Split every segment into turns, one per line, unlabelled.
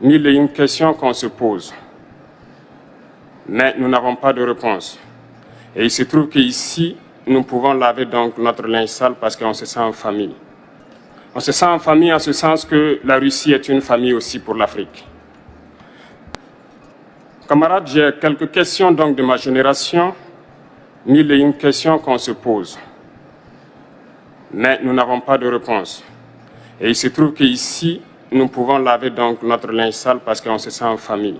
mille et une questions qu'on se pose, mais nous n'avons pas de réponse. Et il se trouve qu'ici, nous pouvons laver donc notre linge sale parce qu'on se sent en famille. On se sent en famille en ce sens que la Russie est une famille aussi pour l'Afrique. Camarades, j'ai quelques questions donc de ma génération, mille et une questions qu'on se pose, mais nous n'avons pas de réponse. Et il se trouve qu'ici, nous pouvons laver donc notre linge sale parce qu'on se sent en famille.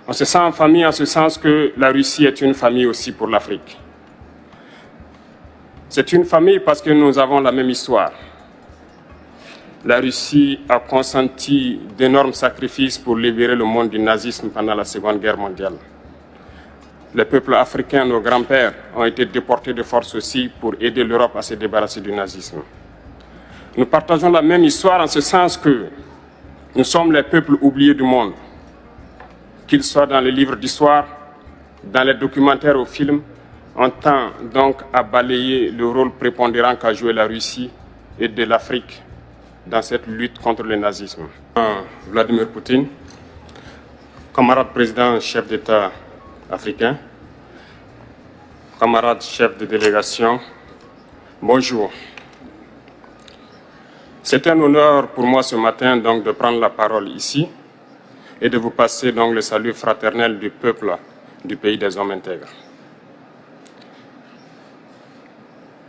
On se sent en famille en ce sens que la Russie est une famille aussi pour l'Afrique. C'est une famille parce que nous avons la même histoire. La Russie a consenti d'énormes sacrifices pour libérer le monde du nazisme pendant la Seconde Guerre mondiale. Les peuples africains, nos grands-pères, ont été déportés de force aussi pour aider l'Europe à se débarrasser du nazisme. Nous partageons la même histoire en ce sens que nous sommes les peuples oubliés du monde, qu'ils soient dans les livres d'histoire, dans les documentaires ou films, on tend donc à balayer le rôle prépondérant qu'a joué la Russie et de l'Afrique dans cette lutte contre le nazisme. Vladimir Poutine, camarade président, chef d'État africain, camarade chef de délégation, bonjour. C'est un honneur pour moi ce matin donc de prendre la parole ici et de vous passer donc le salut fraternel du peuple du pays des hommes intègres.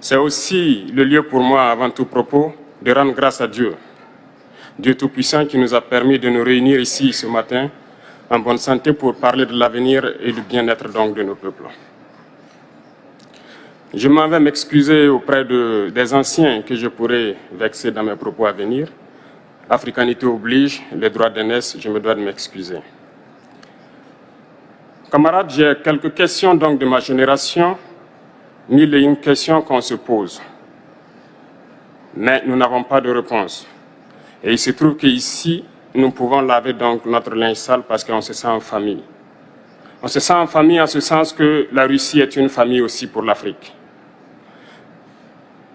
C'est aussi le lieu pour moi, avant tout propos, de rendre grâce à Dieu, Dieu Tout-Puissant qui nous a permis de nous réunir ici ce matin en bonne santé pour parler de l'avenir et du bien-être donc de nos peuples. Je m'en vais m'excuser auprès des anciens que je pourrais vexer dans mes propos à venir. Africanité oblige, les droits d'aînesse, je me dois de m'excuser. Camarades, j'ai quelques questions donc de ma génération, mille et une questions qu'on se pose, mais nous n'avons pas de réponse. Et il se trouve qu'ici, nous pouvons laver donc notre linge sale parce qu'on se sent en famille. On se sent en famille en ce sens que la Russie est une famille aussi pour l'Afrique.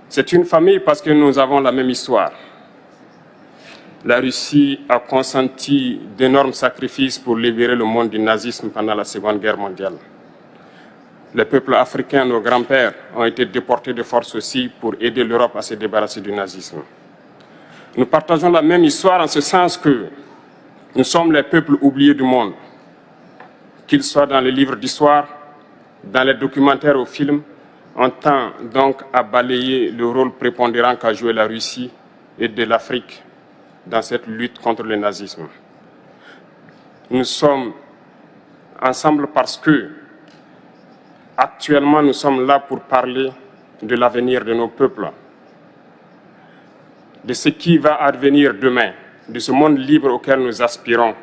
C'est une famille parce que nous avons la même histoire. La Russie a consenti d'énormes sacrifices pour libérer le monde du nazisme pendant la Seconde Guerre mondiale. Les peuples africains, nos grands-pères, ont été déportés de force aussi pour aider l'Europe à se débarrasser du nazisme. Nous partageons la même histoire en ce sens que nous sommes les peuples oubliés du monde, qu'ils soient dans les livres d'histoire, dans les documentaires ou films, on tend donc à balayer le rôle prépondérant qu'a joué la Russie et de l'Afrique dans cette lutte contre le nazisme. Nous sommes ensemble parce que, actuellement, nous sommes là pour parler de l'avenir de nos peuples, de ce qui va advenir demain, de ce monde libre auquel nous aspirons,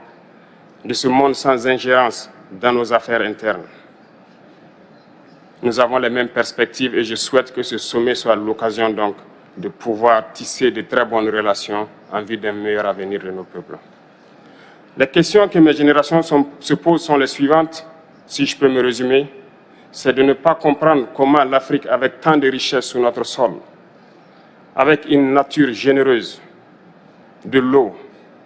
de ce monde sans ingérence dans nos affaires internes. Nous avons les mêmes perspectives et je souhaite que ce sommet soit l'occasion donc de pouvoir tisser de très bonnes relations en vue d'un meilleur avenir de nos peuples. Les questions que mes générations se posent sont les suivantes, si je peux me résumer. C'est de ne pas comprendre comment l'Afrique, avec tant de richesses sous notre sol, avec une nature généreuse, de l'eau,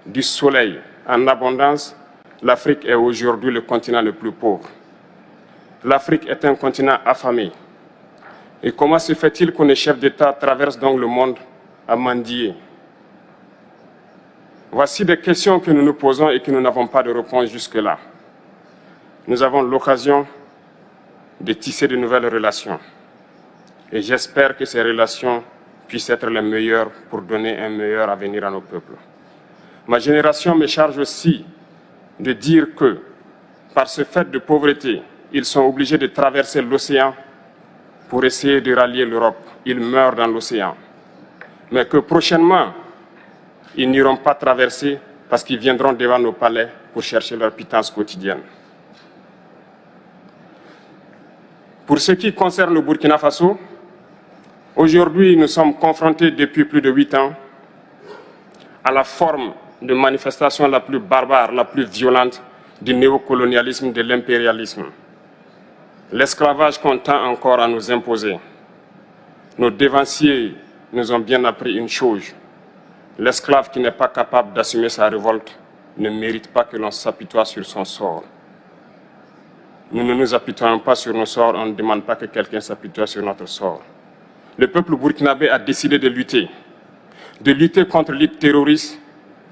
du soleil en abondance, l'Afrique est aujourd'hui le continent le plus pauvre. L'Afrique est un continent affamé. Et comment se fait-il qu'un chef d'État traverse donc le monde à mendier? Voici des questions que nous nous posons et que nous n'avons pas de réponse jusque-là. Nous avons l'occasion de tisser de nouvelles relations. Et j'espère que ces relations puissent être les meilleures pour donner un meilleur avenir à nos peuples. Ma génération me charge aussi de dire que, par ce fait de pauvreté, ils sont obligés de traverser l'océan pour essayer de rallier l'Europe. Ils meurent dans l'océan. Mais que prochainement, ils n'iront pas traverser parce qu'ils viendront devant nos palais pour chercher leur pitance quotidienne. Pour ce qui concerne le Burkina Faso, aujourd'hui, nous sommes confrontés depuis plus de 8 ans à la forme de manifestation la plus barbare, la plus violente du néocolonialisme, de l'impérialisme. L'esclavage qu'on tend encore à nous imposer. Nos dévanciers nous ont bien appris une chose. L'esclave qui n'est pas capable d'assumer sa révolte ne mérite pas que l'on s'apitoie sur son sort. Nous ne nous apitoyons pas sur nos sorts, on ne demande pas que quelqu'un s'apitoie sur notre sort. Le peuple burkinabé a décidé de lutter contre l'île terroriste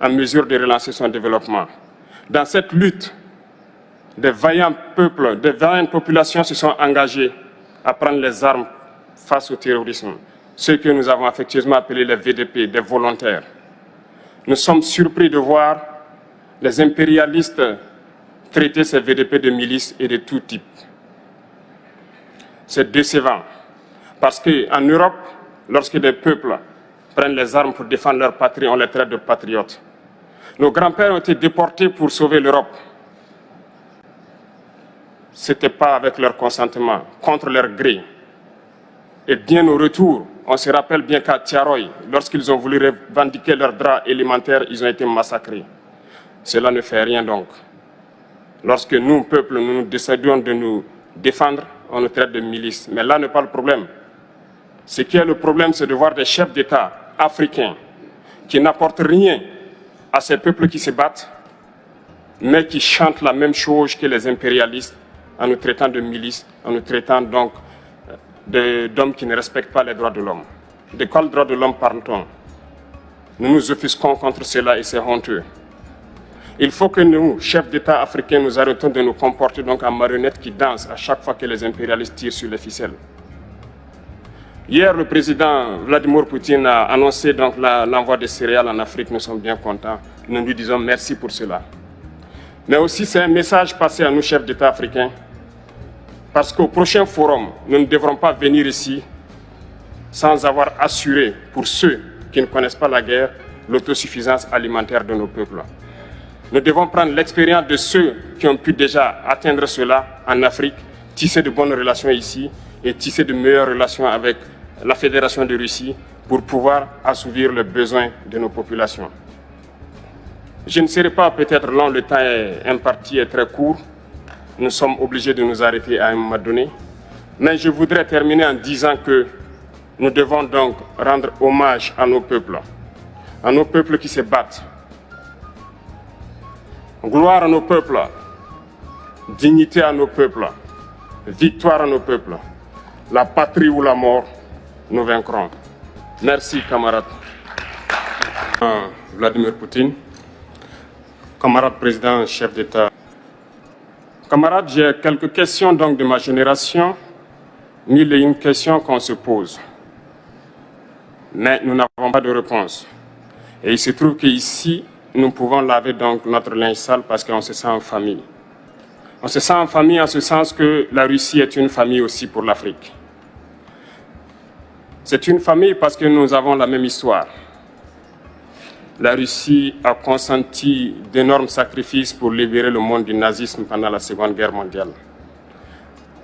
en mesure de relancer son développement. Dans cette lutte, des vaillants peuples, des vaillantes populations se sont engagées à prendre les armes face au terrorisme, ceux que nous avons affectueusement appelés les VDP, des volontaires. Nous sommes surpris de voir les impérialistes traiter ces VDP de milices et de tout type. C'est décevant, parce qu'en Europe, lorsque des peuples prennent les armes pour défendre leur patrie, on les traite de patriotes. Nos grands-pères ont été déportés pour sauver l'Europe. Ce n'était pas avec leur consentement, contre leur gré. Et bien au retour, on se rappelle bien qu'à Tiaroy, lorsqu'ils ont voulu revendiquer leurs droits élémentaires, ils ont été massacrés. Cela ne fait rien donc. Lorsque nous, peuple, nous décidons de nous défendre, on nous traite de milices. Mais là n'est pas le problème. Ce qui est le problème, c'est de voir des chefs d'État africains qui n'apportent rien à ces peuples qui se battent, mais qui chantent la même chose que les impérialistes en nous traitant de milices, en nous traitant donc d'hommes qui ne respectent pas les droits de l'homme. De quels droits de l'homme parle-t-on? Nous nous offusquons contre cela et c'est honteux. Il faut que nous, chefs d'État africains, nous arrêtons de nous comporter donc en marionnettes qui dansent à chaque fois que les impérialistes tirent sur les ficelles. Hier, le président Vladimir Poutine a annoncé donc l'envoi de céréales en Afrique. Nous sommes bien contents. Nous lui disons merci pour cela. Mais aussi, c'est un message passé à nous, chefs d'État africains, parce qu'au prochain forum, nous ne devrons pas venir ici sans avoir assuré, pour ceux qui ne connaissent pas la guerre, l'autosuffisance alimentaire de nos peuples. Nous devons prendre l'expérience de ceux qui ont pu déjà atteindre cela en Afrique, tisser de bonnes relations ici et tisser de meilleures relations avec la Fédération de Russie pour pouvoir assouvir les besoins de nos populations. Je ne serai pas peut-être long, le temps imparti est très court. Nous sommes obligés de nous arrêter à un moment donné. Mais je voudrais terminer en disant que nous devons donc rendre hommage à nos peuples qui se battent. Gloire à nos peuples, dignité à nos peuples, victoire à nos peuples. La patrie ou la mort, nous vaincrons. Merci, camarades. Vladimir Poutine, camarade président, chef d'État. Camarades, j'ai quelques questions donc de ma génération, mille et une questions qu'on se pose. Mais nous n'avons pas de réponse. Et il se trouve qu'ici, nous pouvons laver donc notre linge sale parce qu'on se sent en famille. On se sent en famille en ce sens que la Russie est une famille aussi pour l'Afrique. C'est une famille parce que nous avons la même histoire. La Russie a consenti d'énormes sacrifices pour libérer le monde du nazisme pendant la Seconde Guerre mondiale.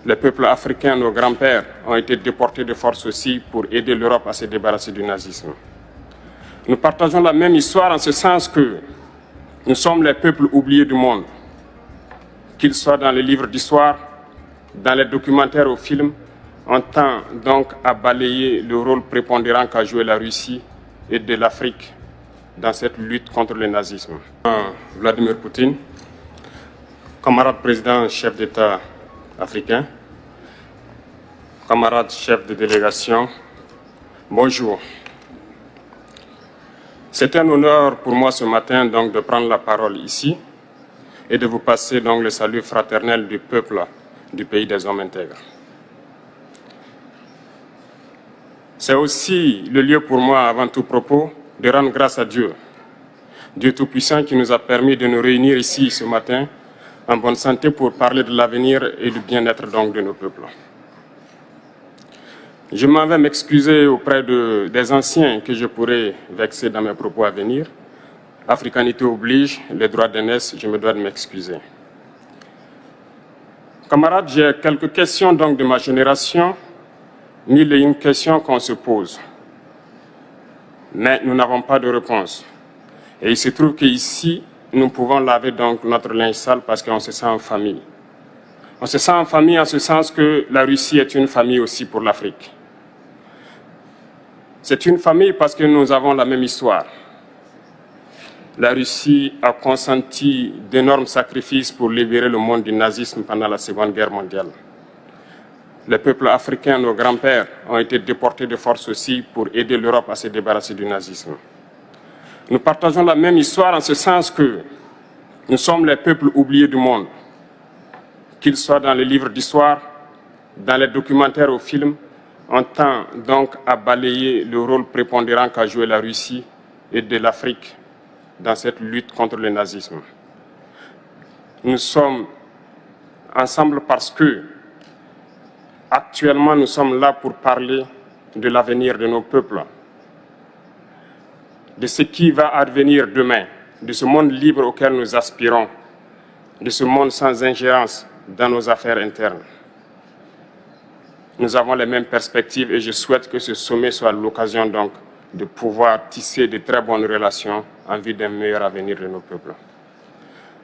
Les peuples africains, nos grands-pères, ont été déportés de force aussi pour aider l'Europe à se débarrasser du nazisme. Nous partageons la même histoire en ce sens que nous sommes les peuples oubliés du monde, qu'ils soient dans les livres d'histoire, dans les documentaires ou films, on tend donc à balayer le rôle prépondérant qu'a joué la Russie et de l'Afrique dans cette lutte contre le nazisme. Vladimir Poutine, camarade président, chef d'État africain, camarade chef de délégation, bonjour. C'est un honneur pour moi ce matin donc de prendre la parole ici et de vous passer donc le salut fraternel du peuple du pays des hommes intègres. C'est aussi le lieu pour moi, avant tout propos, de rendre grâce à Dieu, Dieu Tout-Puissant qui nous a permis de nous réunir ici ce matin en bonne santé pour parler de l'avenir et du bien-être donc de nos peuples. Je m'en vais m'excuser auprès des anciens que je pourrais vexer dans mes propos à venir. Africanité oblige, les droits d'aînesse, je me dois de m'excuser. Camarades, j'ai quelques questions donc de ma génération, mille et une questions qu'on se pose. Mais nous n'avons pas de réponse. Et il se trouve qu'ici, nous pouvons laver donc notre linge sale parce qu'on se sent en famille. On se sent en famille en ce sens que la Russie est une famille aussi pour l'Afrique. C'est une famille parce que nous avons la même histoire. La Russie a consenti d'énormes sacrifices pour libérer le monde du nazisme pendant la Seconde Guerre mondiale. Les peuples africains, nos grands-pères, ont été déportés de force aussi pour aider l'Europe à se débarrasser du nazisme. Nous partageons la même histoire en ce sens que nous sommes les peuples oubliés du monde, qu'ils soient dans les livres d'histoire, dans les documentaires ou films. On tend donc à balayer le rôle prépondérant qu'a joué la Russie et de l'Afrique dans cette lutte contre le nazisme. Nous sommes ensemble parce que, actuellement, nous sommes là pour parler de l'avenir de nos peuples, de ce qui va advenir demain, de ce monde libre auquel nous aspirons, de ce monde sans ingérence dans nos affaires internes. Nous avons les mêmes perspectives et je souhaite que ce sommet soit l'occasion donc de pouvoir tisser de très bonnes relations en vue d'un meilleur avenir de nos peuples.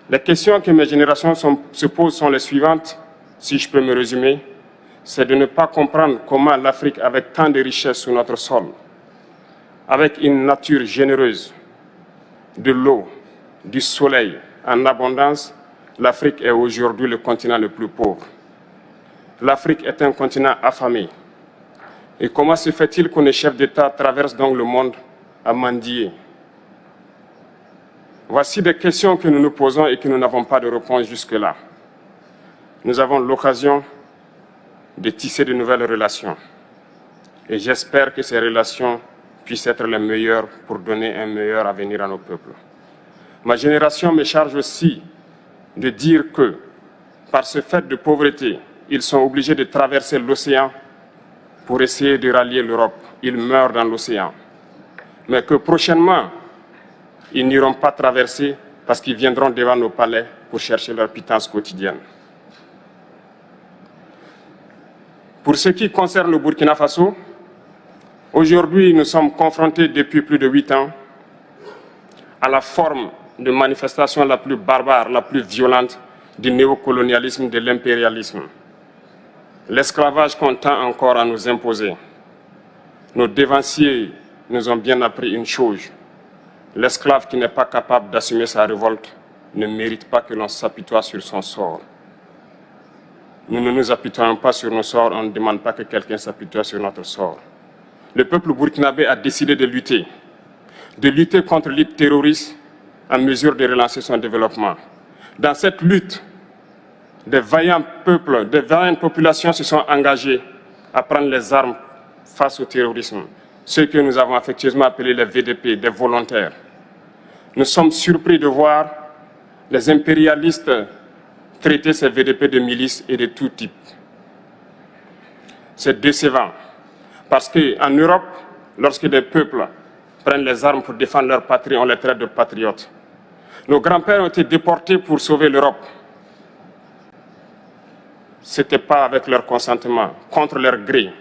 Les questions que mes générations se posent sont les suivantes, si je peux me résumer. C'est de ne pas comprendre comment l'Afrique, avec tant de richesses sur notre sol, avec une nature généreuse, de l'eau, du soleil en abondance, l'Afrique est aujourd'hui le continent le plus pauvre. L'Afrique est un continent affamé. Et comment se fait-il que les chefs d'État traversent donc le monde à mendier? Voici des questions que nous nous posons et que nous n'avons pas de réponse jusque-là. Nous avons l'occasion de tisser de nouvelles relations. Et j'espère que ces relations puissent être les meilleures pour donner un meilleur avenir à nos peuples. Ma génération me charge aussi de dire que, par ce fait de pauvreté, ils sont obligés de traverser l'océan pour essayer de rallier l'Europe. Ils meurent dans l'océan. Mais que prochainement, ils n'iront pas traverser parce qu'ils viendront devant nos palais pour chercher leur pitance quotidienne. Pour ce qui concerne le Burkina Faso, aujourd'hui, nous sommes confrontés depuis plus de 8 ans à la forme de manifestation la plus barbare, la plus violente du néocolonialisme, de l'impérialisme. L'esclavage qu'on tend encore à nous imposer. Nos dévanciers nous ont bien appris une chose. L'esclave qui n'est pas capable d'assumer sa révolte ne mérite pas que l'on s'apitoie sur son sort. Nous ne nous apitoyons pas sur nos sorts, on ne demande pas que quelqu'un s'apitoie sur notre sort. Le peuple burkinabé a décidé de lutter contre les terroristes en mesure de relancer son développement. Dans cette lutte, des vaillants peuples, des vaillantes populations se sont engagées à prendre les armes face au terrorisme, ceux que nous avons affectueusement appelés les VDP, des volontaires. Nous sommes surpris de voir les impérialistes traiter ces VDP de milices et de tout type. C'est décevant, parce qu'en Europe, lorsque des peuples prennent les armes pour défendre leur patrie, on les traite de patriotes. Nos grands-pères ont été déportés pour sauver l'Europe. Ce n'était pas avec leur consentement, contre leur gré.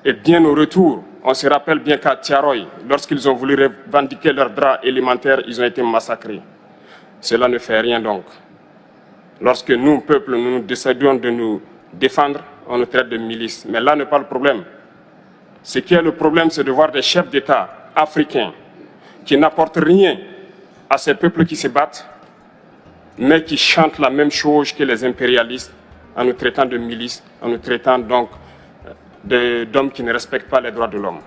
Et bien au retour, on se rappelle bien qu'à Tiaroy, lorsqu'ils ont voulu revendiquer leurs droits élémentaires, ils ont été massacrés. Cela ne fait rien donc. Lorsque nous, peuple, nous décidons de nous défendre, on nous traite de milices. Mais là n'est pas le problème. Ce qui est le problème, c'est de voir des chefs d'État africains qui n'apportent rien à ces peuples qui se battent, mais qui chantent la même chose que les impérialistes en nous traitant de milices, en nous traitant donc d'hommes qui ne respectent pas les droits de l'homme.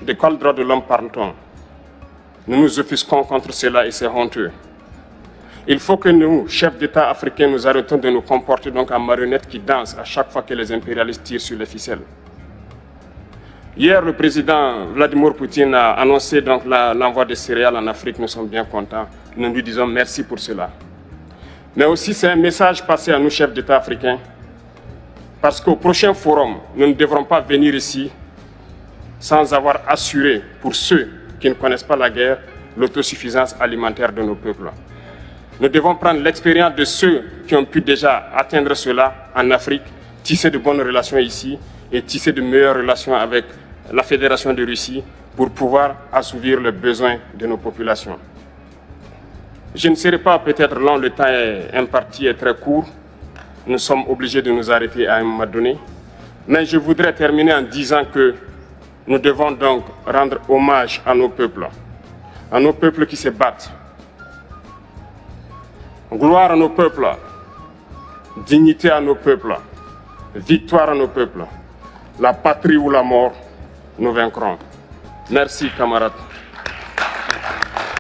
De quels droits de l'homme parle-t-on? Nous nous offusquons contre cela et c'est honteux. Il faut que nous, chefs d'État africains, nous arrêtons de nous comporter donc en marionnettes qui dansent à chaque fois que les impérialistes tirent sur les ficelles. Hier, le président Vladimir Poutine a annoncé donc l'envoi de céréales en Afrique. Nous sommes bien contents. Nous lui disons merci pour cela. Mais aussi, c'est un message passé à nous, chefs d'État africains, parce qu'au prochain forum, nous ne devrons pas venir ici sans avoir assuré, pour ceux qui ne connaissent pas la guerre, l'autosuffisance alimentaire de nos peuples. Nous devons prendre l'expérience de ceux qui ont pu déjà atteindre cela en Afrique, tisser de bonnes relations ici et tisser de meilleures relations avec la Fédération de Russie pour pouvoir assouvir les besoins de nos populations. Je ne serai pas peut-être long, le temps imparti est très court. Nous sommes obligés de nous arrêter à un moment donné. Mais je voudrais terminer en disant que nous devons donc rendre hommage à nos peuples qui se battent, Gloire à nos peuples, dignité à nos peuples, victoire à nos peuples. La patrie ou la mort, nous vaincrons. Merci, camarades.